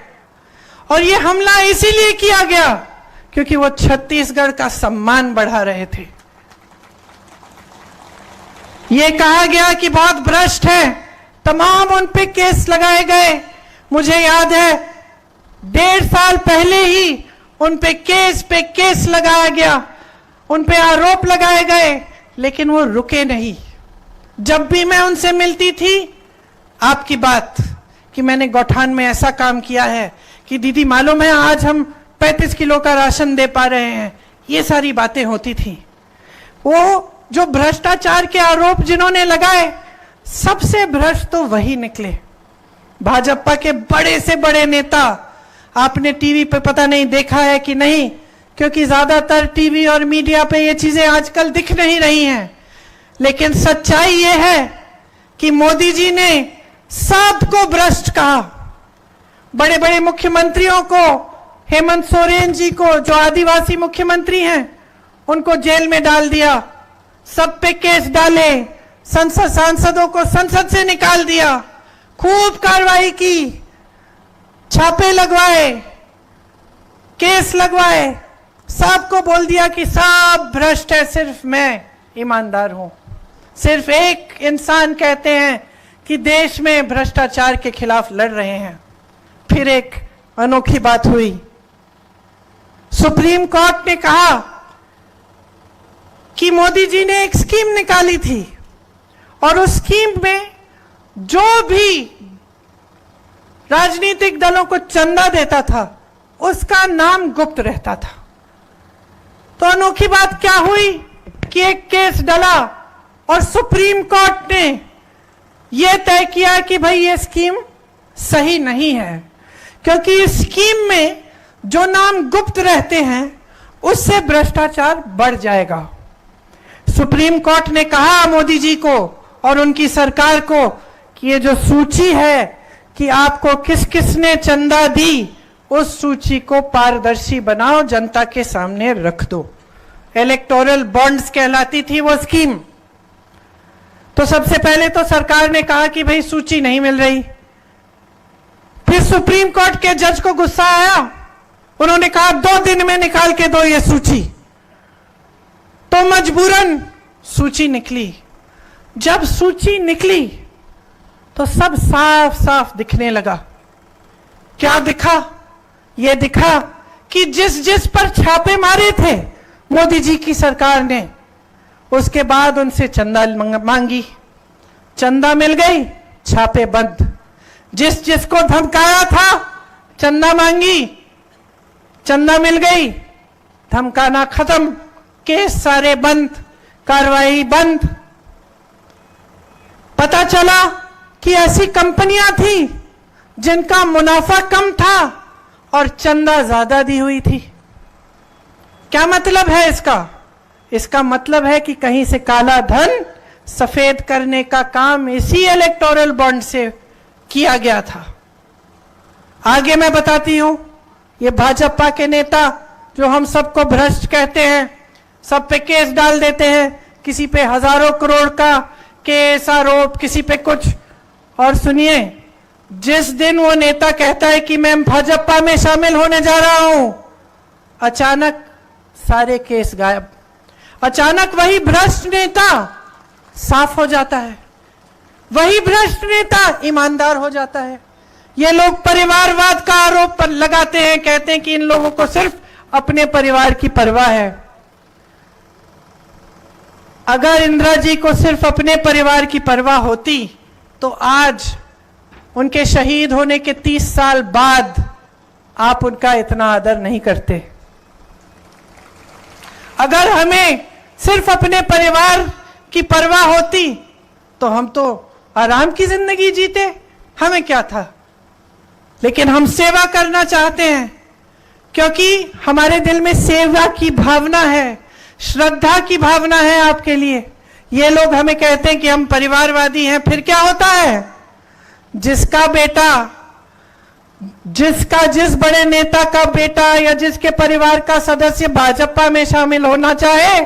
और ये हमला इसीलिए किया गया क्योंकि वो छत्तीसगढ़ का सम्मान बढ़ा रहे थे। ये कहा गया कि बहुत भ्रष्ट है, तमाम उन पे केस लगाए गए। मुझे याद है 1.5 साल पहले ही उन पे केस लगाया गया, उन पे आरोप लगाए गए, लेकिन वो रुके नहीं। जब भी मैं उनसे मिलती थी, आपकी बात कि मैंने गौठान में ऐसा काम किया है कि दीदी मालूम है आज हम 35 किलो का राशन दे पा रहे हैं, ये सारी बातें होती थी। वो जो भ्रष्टाचार के आरोप जिन्होंने लगाए, सबसे भ्रष्ट तो वही निकले। भाजपा के बड़े से बड़े नेता, आपने टीवी पे पता नहीं देखा है कि नहीं, क्योंकि ज्यादातर टीवी और मीडिया पे ये चीजें आजकल दिख नहीं रही हैं, लेकिन सच्चाई ये है कि मोदी जी ने सबको भ्रष्ट कहा। बड़े बड़े मुख्यमंत्रियों को, हेमंत सोरेन जी को जो आदिवासी मुख्यमंत्री हैं, उनको जेल में डाल दिया, सब पे केस डाले, सांसदों को संसद से निकाल दिया, खूब कार्रवाई की, छापे लगवाए, केस लगवाए, सबको बोल दिया कि सब भ्रष्ट है, सिर्फ मैं ईमानदार हूं। सिर्फ एक इंसान कहते हैं कि देश में भ्रष्टाचार के खिलाफ लड़ रहे हैं। फिर एक अनोखी बात हुई, सुप्रीम कोर्ट ने कहा कि मोदी जी ने एक स्कीम निकाली थी, और उस स्कीम में जो भी राजनीतिक दलों को चंदा देता था उसका नाम गुप्त रहता था। तो अनोखी बात क्या हुई कि एक केस डला और सुप्रीम कोर्ट ने यह तय किया कि भाई ये स्कीम सही नहीं है, क्योंकि इस स्कीम में जो नाम गुप्त रहते हैं उससे भ्रष्टाचार बढ़ जाएगा। सुप्रीम कोर्ट ने कहा मोदी जी को और उनकी सरकार को कि ये जो सूची है कि आपको किस किस ने चंदा दी, उस सूची को पारदर्शी बनाओ, जनता के सामने रख दो। इलेक्टोरल बॉन्ड्स कहलाती थी वो स्कीम। तो सबसे पहले तो सरकार ने कहा कि भाई सूची नहीं मिल रही। फिर सुप्रीम कोर्ट के जज को गुस्सा आया, उन्होंने कहा 2 दिन में निकाल के दो ये सूची। तो मजबूरन सूची निकली। जब सूची निकली तो सब साफ साफ दिखने लगा। क्या दिखा? यह दिखा कि जिस पर छापे मारे थे मोदी जी की सरकार ने, उसके बाद उनसे चंदा मांगी, चंदा मिल गई, छापे बंद। जिसको धमकाया था चंदा मांगी, चंदा मिल गई, धमकाना खत्म, केस सारे बंद, कार्रवाई बंद। पता चला कि ऐसी कंपनियां थी जिनका मुनाफा कम था और चंदा ज्यादा दी हुई थी। क्या मतलब है इसका? इसका मतलब है कि कहीं से काला धन सफेद करने का काम इसी इलेक्टोरल बॉन्ड से किया गया था। आगे मैं बताती हूं, ये भाजपा के नेता जो हम सबको भ्रष्ट कहते हैं, सब पे केस डाल देते हैं, किसी पे हजारों करोड़ का केस आरोप, किसी पे कुछ। और सुनिए, जिस दिन वो नेता कहता है कि मैं भाजपा में शामिल होने जा रहा हूं, अचानक सारे केस गायब। अचानक वही भ्रष्ट नेता साफ हो जाता है, वही भ्रष्ट नेता ईमानदार हो जाता है। ये लोग परिवारवाद का आरोप पर लगाते हैं, कहते हैं कि इन लोगों को सिर्फ अपने परिवार की परवाह है। अगर इंदिरा जी को सिर्फ अपने परिवार की परवाह होती तो आज उनके शहीद होने के 30 साल बाद आप उनका इतना आदर नहीं करते। अगर हमें सिर्फ अपने परिवार की परवाह होती तो हम तो आराम की जिंदगी जीते, हमें क्या था। लेकिन हम सेवा करना चाहते हैं क्योंकि हमारे दिल में सेवा की भावना है, श्रद्धा की भावना है आपके लिए। ये लोग हमें कहते हैं कि हम परिवारवादी हैं, फिर क्या होता है? जिसका बेटा, जिस बड़े नेता का बेटा या जिसके परिवार का सदस्य भाजपा में शामिल होना चाहे,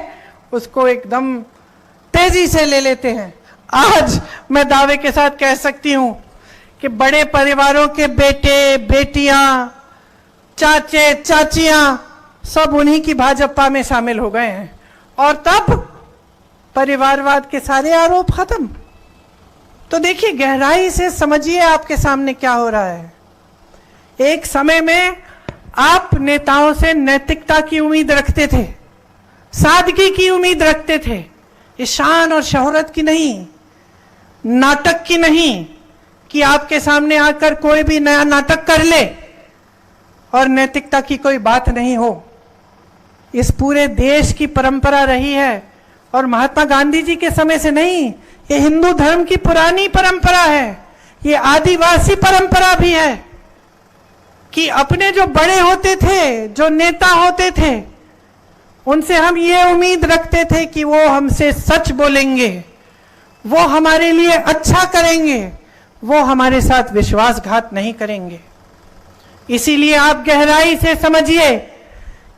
उसको एकदम तेजी से ले लेते हैं। आज मैं दावे के साथ कह सकती हूं कि बड़े परिवारों के बेटे, बेटियां, चाचे, चाचियां सब उन्हीं की भाजपा में शामिल हो गए हैं और तब परिवारवाद के सारे आरोप खत्म। तो देखिए, गहराई से समझिए आपके सामने क्या हो रहा है। एक समय में आप नेताओं से नैतिकता की उम्मीद रखते थे, सादगी की उम्मीद रखते थे, ईशान और शोहरत की नहीं, नाटक की नहीं, कि आपके सामने आकर कोई भी नया नाटक कर ले और नैतिकता की कोई बात नहीं हो। इस पूरे देश की परंपरा रही है और महात्मा गांधी जी के समय से नहीं, ये हिंदू धर्म की पुरानी परंपरा है, ये आदिवासी परंपरा भी है कि अपने जो बड़े होते थे, जो नेता होते थे, उनसे हम ये उम्मीद रखते थे कि वो हमसे सच बोलेंगे, वो हमारे लिए अच्छा करेंगे, वो हमारे साथ विश्वासघात नहीं करेंगे। इसीलिए आप गहराई से समझिए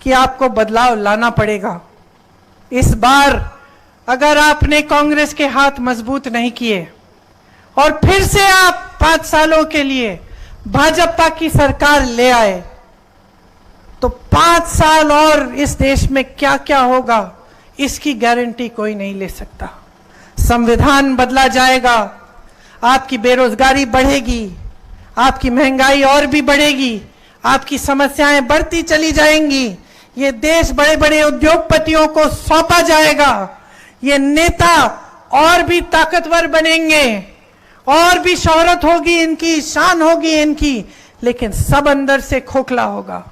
कि आपको बदलाव लाना पड़ेगा। इस बार अगर आपने कांग्रेस के हाथ मजबूत नहीं किए और फिर से आप 5 सालों के लिए भाजपा की सरकार ले आए, तो 5 साल और इस देश में क्या क्या होगा इसकी गारंटी कोई नहीं ले सकता। संविधान बदला जाएगा, आपकी बेरोजगारी बढ़ेगी, आपकी महंगाई और भी बढ़ेगी, आपकी समस्याएं बढ़ती चली जाएंगी, ये देश बड़े बड़े उद्योगपतियों को सौंपा जाएगा, ये नेता और भी ताकतवर बनेंगे, और भी शोहरत होगी इनकी, शान होगी इनकी, लेकिन सब अंदर से खोखला होगा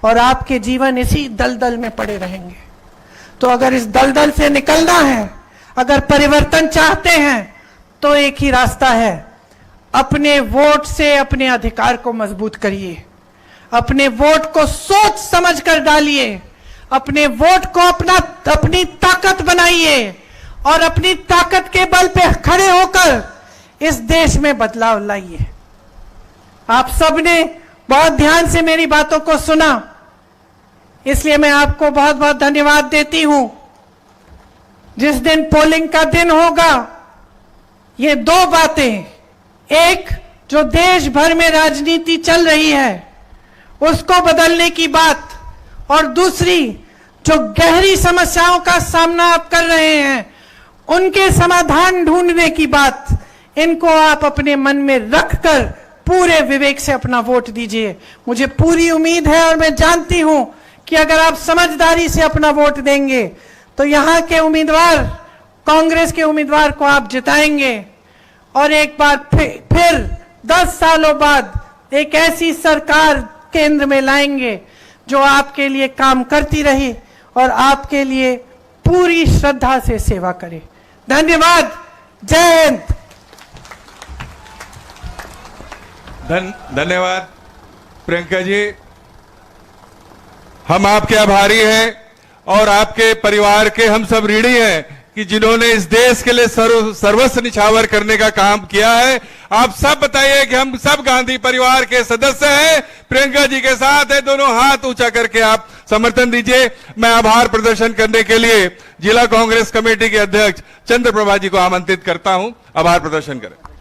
और आपके जीवन इसी दलदल में पड़े रहेंगे। तो अगर इस दलदल से निकलना है, अगर परिवर्तन चाहते हैं, तो एक ही रास्ता है, अपने वोट से अपने अधिकार को मजबूत करिए, अपने वोट को सोच समझ कर डालिए, अपने वोट को अपनी ताकत बनाइए और अपनी ताकत के बल पे खड़े होकर इस देश में बदलाव लाइए। आप सबने बहुत ध्यान से मेरी बातों को सुना। इसलिए मैं आपको बहुत बहुत धन्यवाद देती हूं। जिस दिन पोलिंग का दिन होगा, ये दो बातें, एक जो देश भर में राजनीति चल रही है उसको बदलने की बात, और दूसरी जो गहरी समस्याओं का सामना आप कर रहे हैं उनके समाधान ढूंढने की बात, इनको आप अपने मन में रखकर पूरे विवेक से अपना वोट दीजिए। मुझे पूरी उम्मीद है और मैं जानती हूं कि अगर आप समझदारी से अपना वोट देंगे तो यहां के उम्मीदवार, कांग्रेस के उम्मीदवार को आप जिताएंगे और एक बार फिर 10 सालों बाद एक ऐसी सरकार केंद्र में लाएंगे जो आपके लिए काम करती रहे और आपके लिए पूरी श्रद्धा से सेवा करे। धन्यवाद। जय हिंद। धन्यवाद प्रियंका जी, हम आपके आभारी हैं और आपके परिवार के हम सब ऋणी हैं कि जिन्होंने इस देश के लिए सर्वस्व निछावर करने का काम किया है। आप सब बताइए कि हम सब गांधी परिवार के सदस्य हैं, प्रियंका जी के साथ है। दोनों हाथ ऊंचा करके आप समर्थन दीजिए। मैं आभार प्रदर्शन करने के लिए जिला कांग्रेस कमेटी के अध्यक्ष चंद्र प्रभा जी को आमंत्रित करता हूं, आभार प्रदर्शन करें।